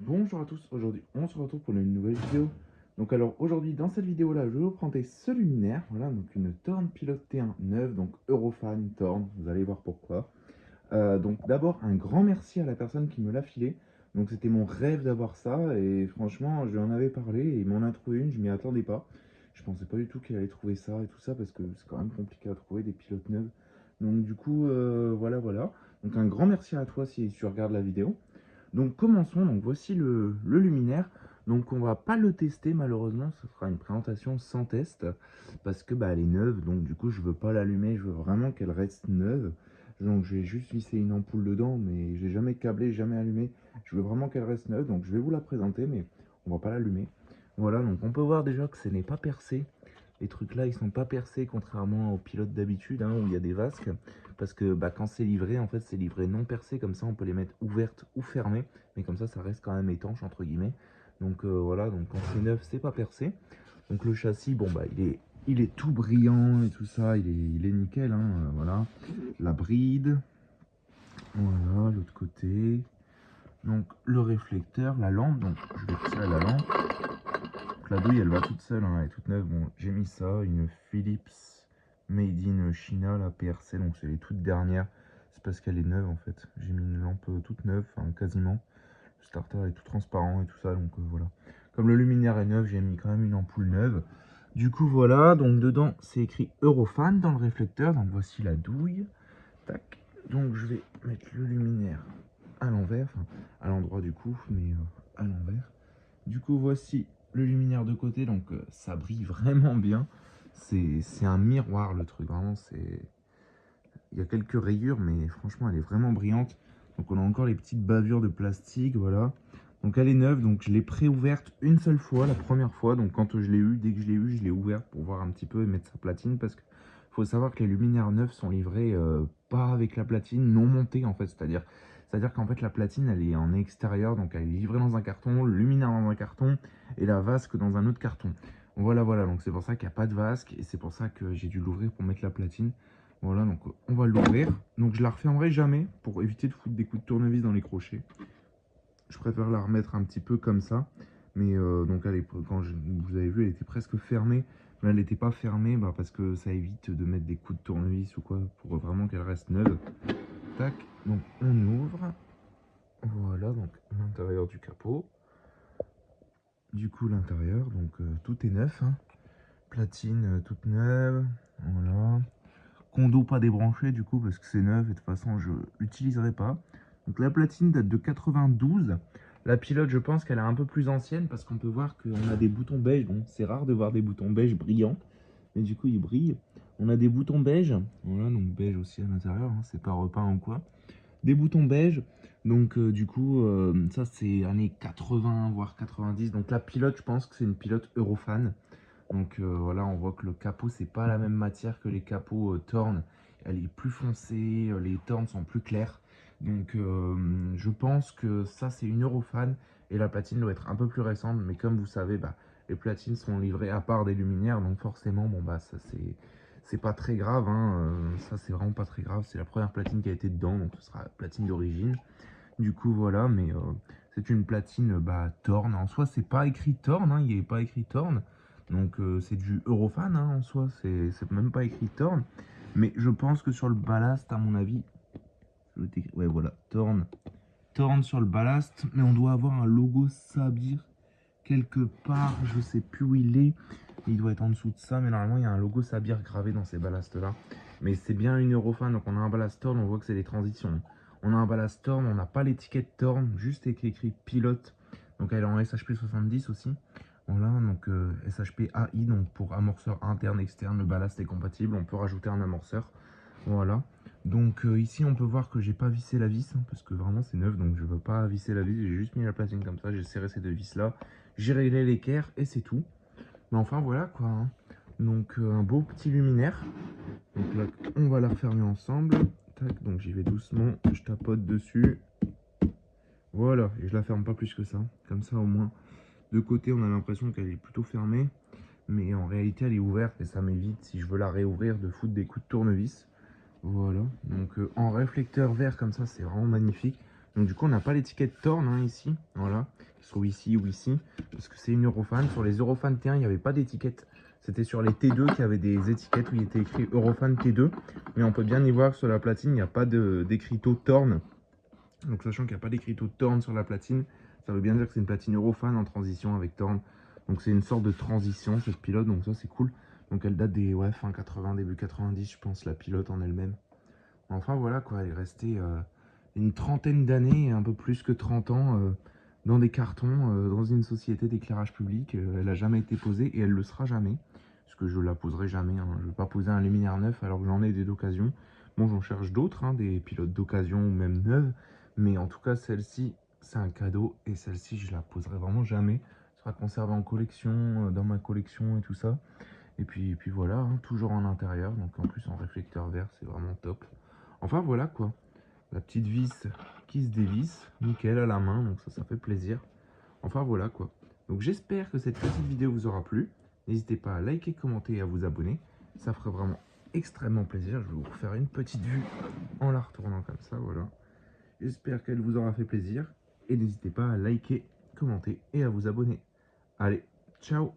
Bonjour à tous, aujourd'hui on se retrouve pour une nouvelle vidéo. Donc alors aujourd'hui dans cette vidéo là je vais vous présenter ce luminaire, voilà donc une Thorn Pilot T1 neuve, donc Eurofan Thorn, vous allez voir pourquoi. Donc d'abord un grand merci à la personne qui me l'a filé, donc c'était mon rêve d'avoir ça et franchement je lui en avais parlé et il m'en a trouvé une, je m'y attendais pas. Je pensais pas du tout qu'il allait trouver ça et tout ça parce que c'est quand même compliqué à trouver des pilotes neuves. Donc du coup voilà. Donc un grand merci à toi si tu regardes la vidéo. Donc commençons, donc voici le luminaire. Donc on va pas le tester malheureusement, ce sera une présentation sans test parce que bah, elle est neuve, donc du coup je veux pas l'allumer, je veux vraiment qu'elle reste neuve. Donc je vais juste visser une ampoule dedans, mais j'ai jamais câblé, jamais allumé. Je veux vraiment qu'elle reste neuve, donc je vais vous la présenter, mais on va pas l'allumer. Voilà, donc on peut voir déjà que ce n'est pas percé. Les trucs là, ils sont pas percés, contrairement aux pilotes d'habitude, hein, où il y a des vasques. Parce que bah, quand c'est livré, en fait, c'est livré non percé. Comme ça, on peut les mettre ouvertes ou fermées. Mais comme ça reste quand même étanche, entre guillemets. Donc voilà, donc quand c'est neuf, c'est pas percé. Donc le châssis, bon, bah, il est tout brillant et tout ça. Il est nickel, hein, voilà. La bride. Voilà, l'autre côté. Donc le réflecteur, la lampe. Donc je vais tirer la lampe. Donc la douille elle va toute seule, hein, elle est toute neuve. Bon, j'ai mis ça, une Philips Made in China, la PRC, donc c'est les toutes dernières. C'est parce qu'elle est neuve en fait. J'ai mis une lampe toute neuve, enfin quasiment. Le starter est tout transparent et tout ça, donc voilà. Comme le luminaire est neuf, j'ai mis quand même une ampoule neuve. Du coup voilà, donc dedans c'est écrit Eurofan dans le réflecteur, donc voici la douille. Tac. Donc je vais mettre le luminaire à l'envers, enfin à l'endroit du coup, mais à l'envers. Du coup, voici le luminaire de côté, donc ça brille vraiment bien. C'est un miroir le truc, vraiment, c'est... Il y a quelques rayures, mais franchement, elle est vraiment brillante. Donc on a encore les petites bavures de plastique, voilà. Donc elle est neuve, donc je l'ai pré-ouverte une seule fois, la première fois. Donc quand je l'ai eu, dès que je l'ai ouverte pour voir un petit peu et mettre sa platine, parce que faut savoir que les luminaires neufs sont livrés pas avec la platine, non montée en fait. C'est-à-dire qu'en fait la platine elle est en extérieur, donc elle est livrée dans un carton, le luminaire dans un carton et la vasque dans un autre carton. Voilà, donc c'est pour ça qu'il n'y a pas de vasque et c'est pour ça que j'ai dû l'ouvrir pour mettre la platine. Voilà, donc on va l'ouvrir. Donc je la refermerai jamais pour éviter de foutre des coups de tournevis dans les crochets. Je préfère la remettre un petit peu comme ça. Mais donc vous avez vu, elle était presque fermée. Mais elle n'était pas fermée bah, parce que ça évite de mettre des coups de tournevis ou quoi pour vraiment qu'elle reste neuve. Tac, donc on ouvre. Voilà, donc l'intérieur du capot. Du coup l'intérieur, donc tout est neuf, hein. Platine toute neuve. Voilà. Condo pas débranché du coup parce que c'est neuf et de toute façon je l'utiliserai pas. Donc la platine date de 92. La pilote je pense qu'elle est un peu plus ancienne parce qu'on peut voir qu'on a des boutons beige. Bon c'est rare de voir des boutons beige brillants. Mais du coup ils brillent. On a des boutons beige. Voilà donc beige aussi à l'intérieur. Hein, c'est pas repeint ou quoi. Des boutons beige. Donc du coup ça c'est années 80 voire 90. Donc la pilote je pense que c'est une pilote Eurofan. Donc voilà, on voit que le capot, c'est pas la même matière que les capots Thorn. Elle est plus foncée, les Thorn sont plus clairs. Donc je pense que ça, c'est une Eurofan. Et la platine doit être un peu plus récente. Mais comme vous savez, bah, les platines sont livrées à part des luminaires. Donc forcément, bon bah ça c'est pas très grave. Hein, ça, c'est vraiment pas très grave. C'est la première platine qui a été dedans. Donc ce sera la platine d'origine. Du coup, voilà, mais c'est une platine bah, Thorn. En soi, c'est pas écrit Thorn, hein, il n'y est pas écrit Thorn. Donc, c'est du Eurofan hein, en soi, c'est même pas écrit Thorn. Mais je pense que sur le ballast, à mon avis, ouais, voilà, Thorn. Thorn sur le ballast, mais on doit avoir un logo Sabir quelque part, je sais plus où il est. Il doit être en dessous de ça, mais normalement, il y a un logo Sabir gravé dans ces ballasts-là. Mais c'est bien une Eurofan, donc on a un ballast Thorn, on voit que c'est des transitions. On a un ballast Thorn, on n'a pas l'étiquette Thorn, juste écrit pilote. Donc elle est en SHP 70 aussi. Voilà, donc SHP AI, donc pour amorceur interne, externe, le ballast est compatible, on peut rajouter un amorceur. Voilà. Donc ici on peut voir que j'ai pas vissé la vis, hein, parce que vraiment c'est neuf, donc je veux pas visser la vis, j'ai juste mis la platine comme ça, j'ai serré ces deux vis là, j'ai réglé l'équerre et c'est tout. Mais enfin voilà quoi, hein. Donc un beau petit luminaire. Donc là on va la refermer ensemble. Tac, donc j'y vais doucement, je tapote dessus. Voilà, et je la ferme pas plus que ça. Comme ça au moins, de côté on a l'impression qu'elle est plutôt fermée. Mais en réalité elle est ouverte et ça m'évite, si je veux la réouvrir, de foutre des coups de tournevis. Voilà, donc en réflecteur vert comme ça, c'est vraiment magnifique. Donc du coup, on n'a pas l'étiquette Thorn hein, ici, voilà, se trouve ici ou ici, parce que c'est une Eurofan. Sur les Eurofan T1, il n'y avait pas d'étiquette. C'était sur les T2 qu'il y avait des étiquettes où il était écrit Eurofan T2. Mais on peut bien y voir que sur la platine, il n'y a pas d'écriteau Torn. Donc sachant qu'il n'y a pas d'écriteau Torn sur la platine, ça veut bien dire que c'est une platine Eurofan en transition avec Torn. Donc c'est une sorte de transition cette pilote, donc ça c'est cool. Donc elle date des fin 80, début 90 je pense, la pilote en elle-même. Enfin voilà quoi, elle est restée une trentaine d'années, un peu plus que 30 ans, dans des cartons, dans une société d'éclairage public. Elle n'a jamais été posée et elle ne le sera jamais. Parce que je la poserai jamais, hein. Je ne vais pas poser un luminaire neuf alors que j'en ai des d'occasion. Bon, j'en cherche d'autres, hein, des pilotes d'occasion ou même neuves. Mais en tout cas, celle-ci, c'est un cadeau. Et celle-ci, je la poserai vraiment jamais. Elle sera conservée en collection, dans ma collection et tout ça. Et puis voilà, hein, toujours en intérieur. Donc en plus en réflecteur vert, c'est vraiment top. Enfin voilà quoi. La petite vis qui se dévisse. Nickel à la main. Donc ça fait plaisir. Enfin voilà quoi. Donc j'espère que cette petite vidéo vous aura plu. N'hésitez pas à liker, commenter et à vous abonner. Ça ferait vraiment extrêmement plaisir. Je vais vous refaire une petite vue en la retournant comme ça. Voilà. J'espère qu'elle vous aura fait plaisir. Et n'hésitez pas à liker, commenter et à vous abonner. Allez, ciao!